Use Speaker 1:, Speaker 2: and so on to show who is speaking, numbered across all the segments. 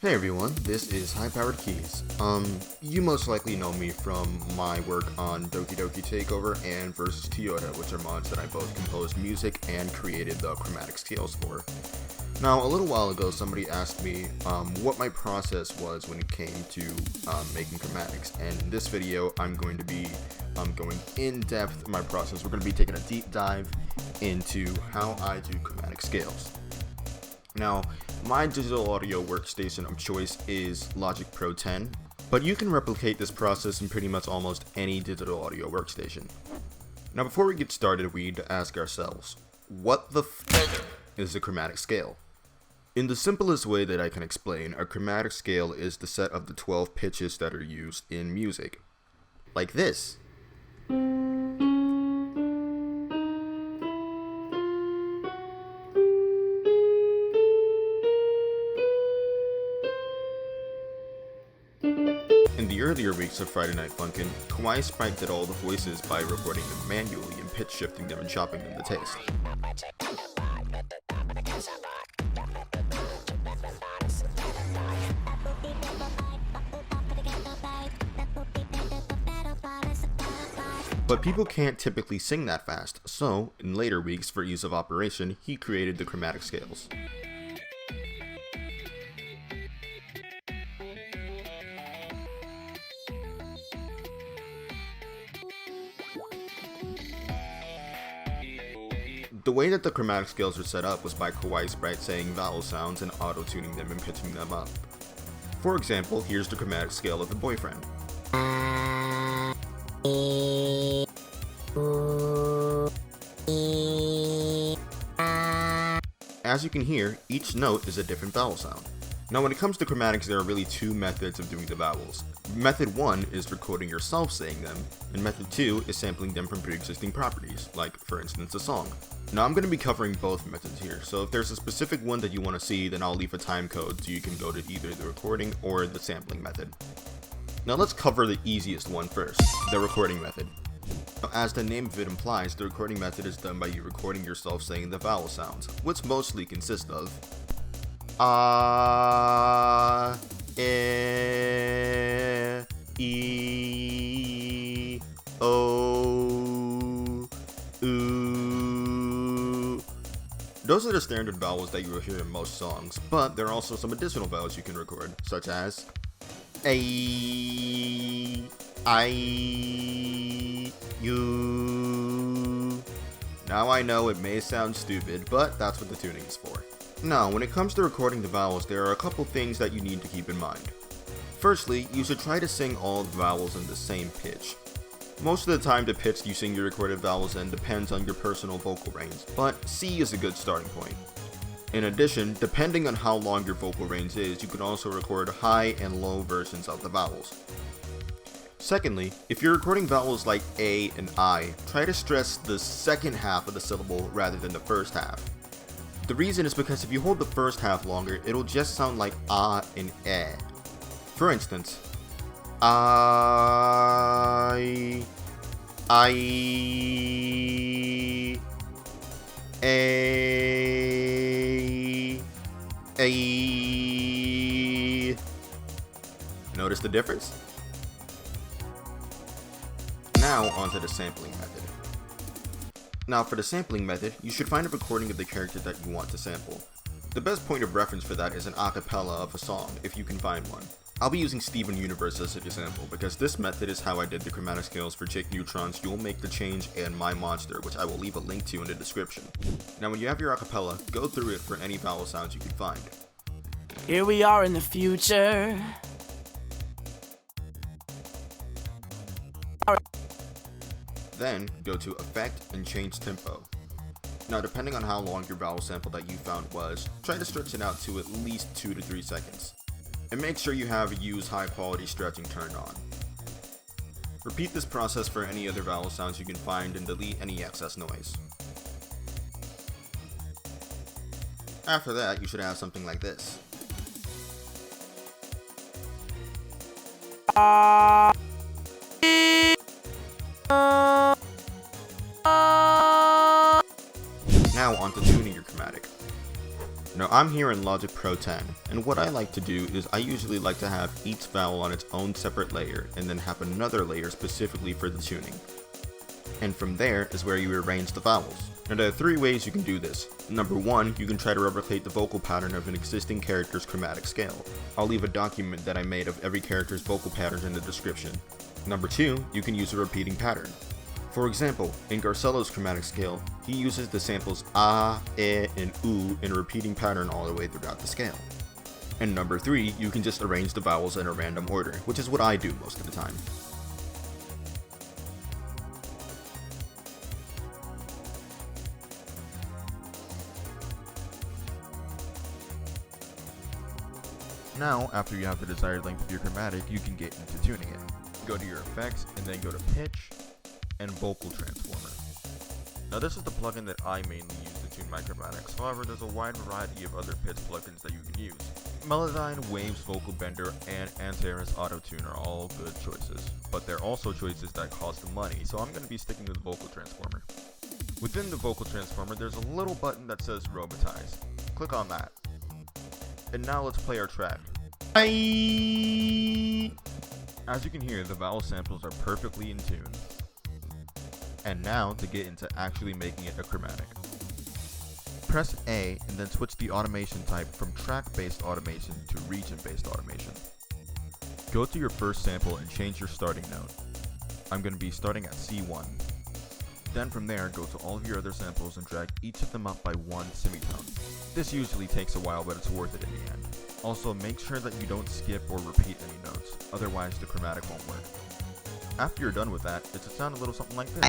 Speaker 1: Hey everyone, this is High Powered Keys. You most likely know me from my work on Doki Doki Takeover and Versus Toyota, which are mods that I both composed music and created the chromatic scales for. Now, a little while ago, somebody asked me what my process was when it came to making chromatics, and in this video, I'm going to be going in depth in my process. We're going to be taking a deep dive into how I do chromatic scales. Now, my digital audio workstation of choice is Logic Pro 10, but you can replicate this process in pretty much almost any digital audio workstation. Now, before we get started, we need to ask ourselves, what the f is a chromatic scale? In the simplest way that I can explain, a chromatic scale is the set of the 12 pitches that are used in music. Like this. In the earlier weeks of Friday Night Funkin', Kawaii Sprite did all the voices by recording them manually and pitch shifting them and chopping them to taste. But people can't typically sing that fast, so in later weeks for ease of operation, he created the chromatic scales. The way that the chromatic scales are set up was by Kawaii Sprite saying vowel sounds and auto-tuning them and pitching them up. For example, here's the chromatic scale of the boyfriend. As you can hear, each note is a different vowel sound. Now when it comes to chromatics, there are really two methods of doing the vowels. Method 1 is recording yourself saying them, and method 2 is sampling them from pre-existing properties, like for instance a song. Now I'm going to be covering both methods here, so if there's a specific one that you want to see, then I'll leave a time code so you can go to either the recording or the sampling method. Now let's cover the easiest one first, the recording method. Now, as the name of it implies, the recording method is done by you recording yourself saying the vowel sounds, which mostly consist of E, O, U. Those are the standard vowels that you will hear in most songs, but there are also some additional vowels you can record, such as A, I, U. Now I know it may sound stupid, but that's what the tuning is for. Now, when it comes to recording the vowels, there are a couple things that you need to keep in mind. Firstly, you should try to sing all the vowels in the same pitch. Most of the time, the pitch you sing your recorded vowels in depends on your personal vocal range, but C is a good starting point. In addition, depending on how long your vocal range is, you can also record high and low versions of the vowels. Secondly, if you're recording vowels like A and I, try to stress the second half of the syllable rather than the first half. The reason is because if you hold the first half longer, it'll just sound like ah and eh. For instance, I, A. Notice the difference? Now onto the sampling method. Now for the sampling method, you should find a recording of the character that you want to sample. The best point of reference for that is an acapella of a song, if you can find one. I'll be using Steven Universe as a sample, because this method is how I did the chromatic scales for Jake Neutron's You'll Make the Change and My Monster, which I will leave a link to in the description. Now when you have your acapella, go through it for any vowel sounds you can find.
Speaker 2: Here we are in the future.
Speaker 1: Then, go to Effect and change Tempo. Now depending on how long your vowel sample that you found was, try to stretch it out to at least 2 to 3 seconds. And make sure you have Use High Quality Stretching turned on. Repeat this process for any other vowel sounds you can find and delete any excess noise. After that, you should have something like this. Now onto tuning your chromatic. Now I'm here in Logic Pro 10, and what I like to do is I usually like to have each vowel on its own separate layer, and then have another layer specifically for the tuning. And from there is where you arrange the vowels. Now there are 3 ways you can do this. Number 1, you can try to replicate the vocal pattern of an existing character's chromatic scale. I'll leave a document that I made of every character's vocal pattern in the description. Number 2, you can use a repeating pattern. For example, in Garcelo's chromatic scale, he uses the samples ah, eh, and oo in a repeating pattern all the way throughout the scale. And number 3, you can just arrange the vowels in a random order, which is what I do most of the time. Now, after you have the desired length of your chromatic, you can get into tuning it. Go to your effects, and then go to pitch, and vocal transformer. Now this is the plugin that I mainly use to tune my chromatics, however there's a wide variety of other pitch plugins that you can use. Melodyne, Waves Vocal Bender, and Antares Auto Tune are all good choices, but they're also choices that cost money, so I'm going to be sticking with Vocal Transformer. Within the Vocal Transformer, there's a little button that says Chromatize. Click on that. And now let's play our track. As you can hear, the vowel samples are perfectly in tune. And now to get into actually making it a chromatic. Press A and then switch the automation type from track-based automation to region-based automation. Go to your first sample and change your starting note. I'm going to be starting at C1. Then from there, go to all of your other samples and drag each of them up by 1 semitone. This usually takes a while, but it's worth it in the end. Also, make sure that you don't skip or repeat any notes, otherwise the chromatic won't work. After you're done with that, it should sound a little something like this.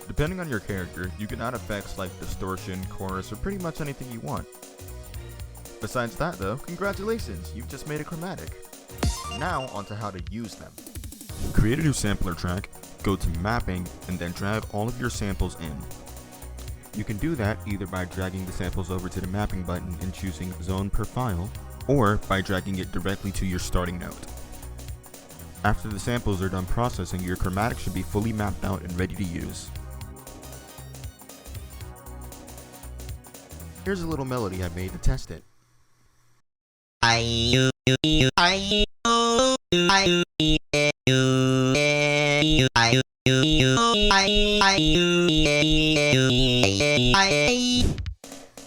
Speaker 1: Depending on your character, you can add effects like distortion, chorus, or pretty much anything you want. Besides that though, congratulations, you've just made a chromatic. Now onto how to use them. Create a new sampler track, go to mapping, and then drag all of your samples in. You can do that either by dragging the samples over to the mapping button and choosing zone per file, or by dragging it directly to your starting note. After the samples are done processing, your chromatic should be fully mapped out and ready to use. Here's a little melody I made to test it.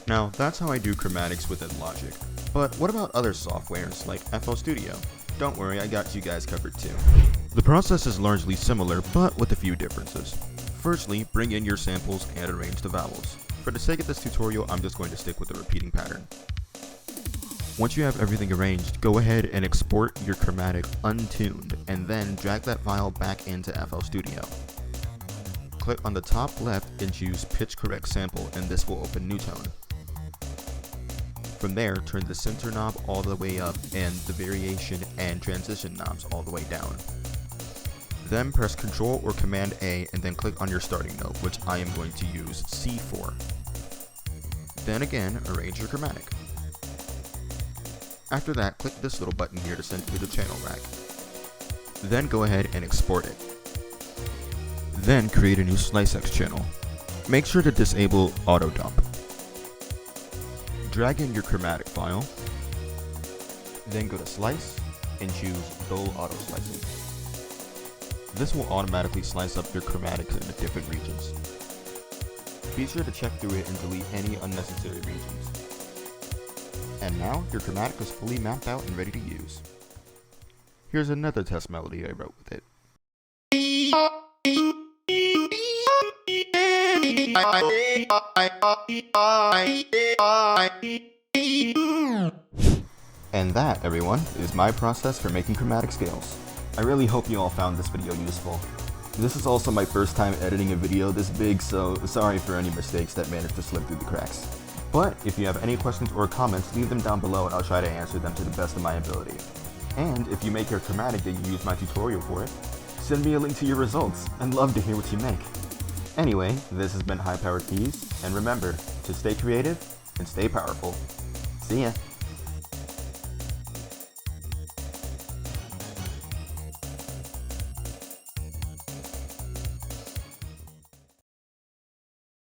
Speaker 1: Now, that's how I do chromatics within Logic. But what about other softwares like FL Studio? Don't worry, I got you guys covered too. The process is largely similar, but with a few differences. Firstly, bring in your samples and arrange the vowels. For the sake of this tutorial, I'm just going to stick with the repeating pattern. Once you have everything arranged, go ahead and export your chromatic untuned, and then drag that file back into FL Studio. Click on the top left and choose Pitch Correct Sample, and this will open New Tone. From there, turn the center knob all the way up and the variation and transition knobs all the way down. Then press Ctrl or Command A and then click on your starting note, which I am going to use C for. Then again, arrange your chromatic. After that, click this little button here to send it to the channel rack. Then go ahead and export it. Then create a new SliceX channel. Make sure to disable auto dump. Drag in your chromatic file, then go to Slice and choose Dull Auto Slicing. This will automatically slice up your chromatics into different regions. Be sure to check through it and delete any unnecessary regions. And now your chromatic is fully mapped out and ready to use. Here's another test melody I wrote with it. And that, everyone, is my process for making chromatic scales. I really hope you all found this video useful. This is also my first time editing a video this big, so sorry for any mistakes that managed to slip through the cracks. But if you have any questions or comments, leave them down below and I'll try to answer them to the best of my ability. And if you make your chromatic that you use my tutorial for it, send me a link to your results. I'd love to hear what you make. Anyway, this has been High Powered Keys, and remember to stay creative and stay powerful. See ya!